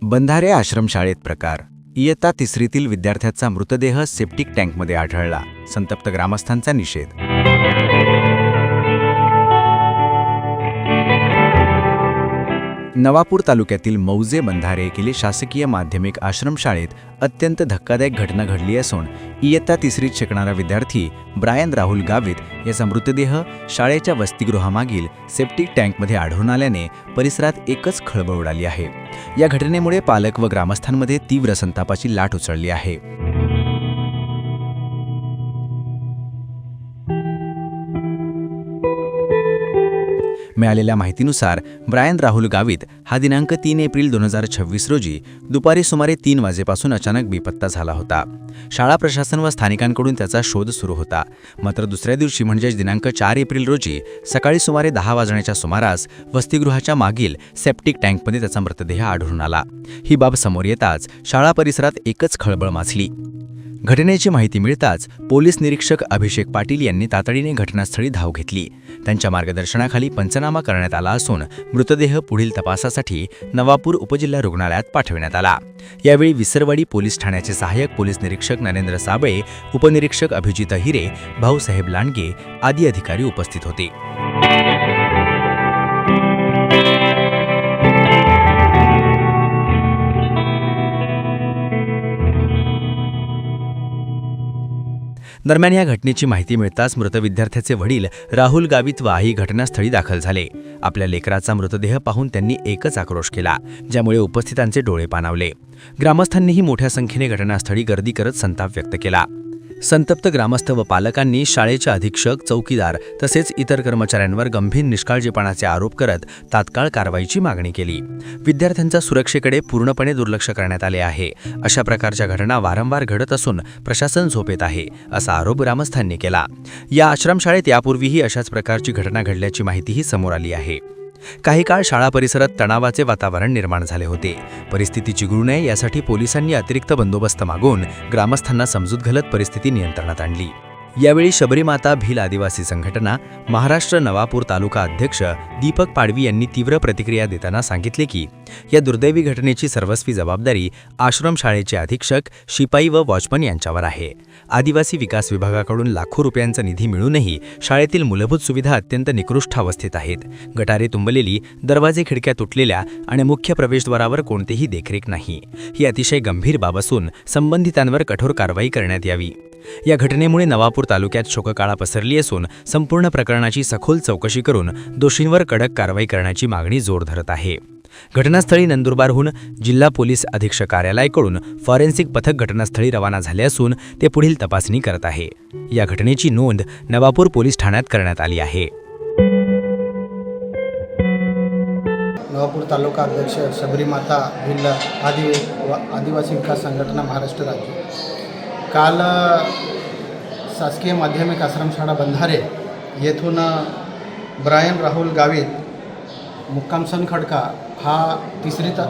बंधारे आश्रमशाळेत प्रकार. इयत्ता तिसरीतील विद्यार्थ्याचा मृतदेह सेप्टिक टँकमध्ये आढळला. संतप्त ग्रामस्थांचा निषेध. नवापूर तालुक्यातील मौजे बंधारे येथील शासकीय माध्यमिक आश्रमशाळेत अत्यंत धक्कादायक घटना घडली असून इयत्ता तिसरीत शिकणारा विद्यार्थी ब्रायन राहुल गावित याचा मृतदेह शाळेच्या वसतिगृहामागील सेप्टिक टँकमध्ये आढळून आल्याने परिसरात एकच खळबळ उडाली आहे. या घटनेमुळे पालक व ग्रामस्थांमध्ये तीव्र संतापाची लाट उसळली आहे. मिळालेल्या माहितीनुसार ब्रायन राहुल गावित हा दिनांक 3 एप्रिल 2026 रोजी दुपारी सुमारे 3 वाजेपासून अचानक बेपत्ता झाला होता. शाळा प्रशासन व स्थानिकांकडून त्याचा शोध सुरू होता. मात्र दुसऱ्या दिवशी म्हणजेच दिनांक 4 एप्रिल रोजी सकाळी सुमारे 10 वाजण्याच्या सुमारास वसतिगृहाच्या मागील सेप्टिक टँकमध्ये त्याचा मृतदेह आढळून आला. ही बाब समोर येताच शाळा परिसरात एकच खळबळ माजली. घटनेची माहिती मिळताच पोलीस निरीक्षक अभिषेक पाटील यांनी तातडीने घटनास्थळी धाव घेतली. त्यांच्या मार्गदर्शनाखाली पंचनामा करण्यात आला असून मृतदेह पुढील तपासासाठी नवापूर उपजिल्हा रुग्णालयात पाठविण्यात आला. यावेळी विसरवाडी पोलीस ठाण्याचे सहाय्यक पोलीस निरीक्षक नरेंद्र साबळे, उपनिरीक्षक अभिजित हिरे, भाऊसाहेब लांडगे आदी अधिकारी उपस्थित होते. दरम्यान या घटनेची माहिती मिळताच मृत विद्यार्थ्याचे वडील राहुल गावित व आई घटनास्थळी दाखल झाले. आपल्या लेकराचा मृतदेह पाहून त्यांनी एकच आक्रोश केला, ज्यामुळे उपस्थितांचे डोळे पाणावले. ग्रामस्थांनीही मोठ्या संख्येने घटनास्थळी गर्दी करत संताप व्यक्त केला. संतप्त ग्रामस्थ व पालकांनी शाळेचे अधीक्षक, चौकीदार तसेच इतर कर्मचाऱ्यांवर गंभीर निष्काळजीपणाचे आरोप करत तात्काळ कारवाईची मागणी केली. विद्यार्थ्यांच्या सुरक्षेकडे पूर्णपणे दुर्लक्ष करण्यात आले आहे. अशा प्रकारच्या घटना वारंवार घडत असून प्रशासन झोपेत आहे, असा आरोप ग्रामस्थांनी केला. या आश्रमशाळेत यापूर्वीही अशाच प्रकारची घटना घडल्याची माहितीही समोर आली आहे. काही काळ शाळा परिसरात तणावाचे वातावरण निर्माण झाले होते. परिस्थिती चिघळू नये यासाठी पोलिसांनी अतिरिक्त बंदोबस्त मागून ग्रामस्थांना समजूत घालत परिस्थिती नियंत्रणात आणली. यावेळी शबरीमाता भील आदिवासी संघटना महाराष्ट्र नवापूर तालुका अध्यक्ष दीपक पाडवी यांनी तीव्र प्रतिक्रिया देताना सांगितले की या दुर्दैवी घटनेची सर्वस्वी जबाबदारी आश्रमशाळेचे अधीक्षक, शिपाई व वॉचमन यांच्यावर आहे. आदिवासी विकास विभागाकडून लाखो रुपयांचा निधी मिळूनही शाळेतील मूलभूत सुविधा अत्यंत निकृष्ट अवस्थेत आहेत. गटारे तुंबलेली, दरवाजे खिडक्या तुटलेल्या आणि मुख्य प्रवेशद्वारावर कोणतेही देखरेख नाही. ही अतिशय गंभीर बाब असून संबंधितांवर कठोर कारवाई करण्यात यावी. या घटनेमुळे नवापूर तालुक्यात शोककळा पसरली असून संपूर्ण प्रकरणाची सखोल चौकशी करून दोषींवर कडक कारवाई करण्याची मागणी जोर धरत आहे. घटनास्थळी नंदुरबारहून जिल्हा पोलीस अधीक्षक कार्यालयाकडून फॉरेन्सिक पथक घटनास्थळी रवाना झाले असून ते पुढील तपासणी करत आहे. या घटनेची नोंद नवापूर पोलीस ठाण्यात करण्यात आली आहे. नवापूर तालुका अध्यक्ष शबरीमाता भील आदिवासी विकास संघटना महाराष्ट्र राज्य. काल शासकीय माध्यमिक आश्रमशाळा बंधारे येथून ब्रायन राहुल गावित मुक्काम सनखडका हा तिसरीत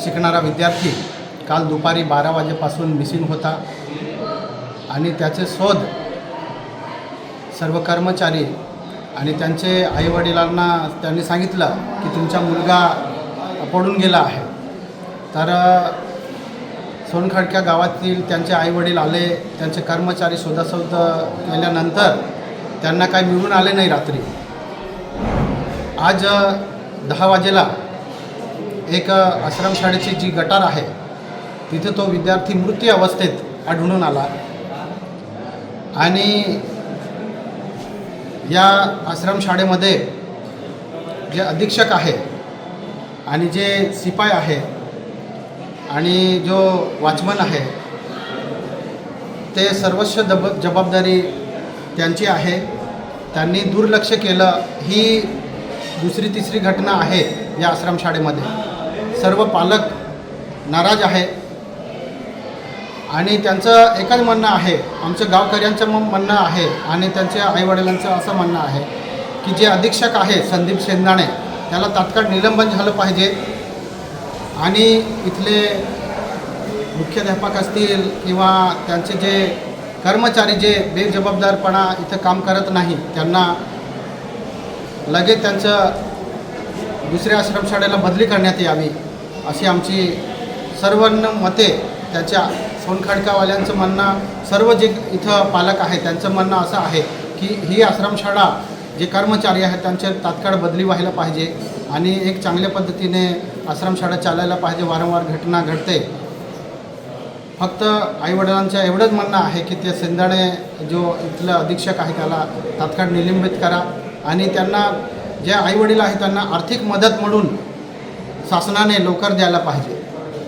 शिकणारा विद्यार्थी काल दुपारी 12 वाजेपासून मिसिंग होता आणि त्याचे शोध सर्व कर्मचारी आणि त्यांचे आईवडिलांना त्यांनी सांगितलं की तुमचा मुलगा पडून गेला आहे. तर सोनखडक्या गावातील त्यांचे आईवडील आले, त्यांचे कर्मचारी शोधाशोध केल्यानंतर त्यांना काही मिळून आले नाही. रात्री आज 10 वाजेला एक आश्रमशाळेची जी गटार आहे तिथे तो विद्यार्थी मृत अवस्थेत आढळून आला आणि या आश्रमशाळेमध्ये जे अधीक्षक आहे आणि जे शिपाई आहे आणि जो वॉचमन आहे ते सर्वस्व जबाबदारी त्यांची आहे. त्यांनी दुर्लक्ष केलं ही दुसरी तिसरी घटना आहे या आश्रमशाळेमध्ये. सर्व पालक नाराज आहे आणि त्यांचं एकच म्हणणं आहे, आमच्या गावकऱ्यांचं म्हणणं आहे आणि त्यांच्या आईवडिलांचं असं म्हणणं आहे की जे अधीक्षक आहे संदीप शेंदाणे त्याला तात्काळ निलंबन झालं पाहिजे आणि इथले मुख्याध्यापक असतील किंवा त्यांचे जे कर्मचारी जे बेजबाबदारपणा इथं काम करत नाही त्यांना लगेच त्यांचं दुसऱ्या आश्रमशाळेला बदली करण्यात यावी अशी आमची सर्वांना मते. त्याच्या सोनखडकावाल्यांचं म्हणणं, सर्व जे इथं पालक आहे त्यांचं म्हणणं असं आहे की ही आश्रमशाळा जे कर्मचारी आहेत त्यांच्या तात्काळ बदली व्हायला पाहिजे आणि एक चांगल्या पद्धतीने आश्रमशाळा चालायला पाहिजे. वारंवार घटना घडते. फक्त आईवडिलांचं एवढंच म्हणणं आहे की ते शेंदाणे जो इथलं अधीक्षक आहे त्याला तात्काळ निलंबित करा आणि त्यांना जे आईवडील आहेत त्यांना आर्थिक मदत म्हणून शासनाने लवकर द्यायला पाहिजे.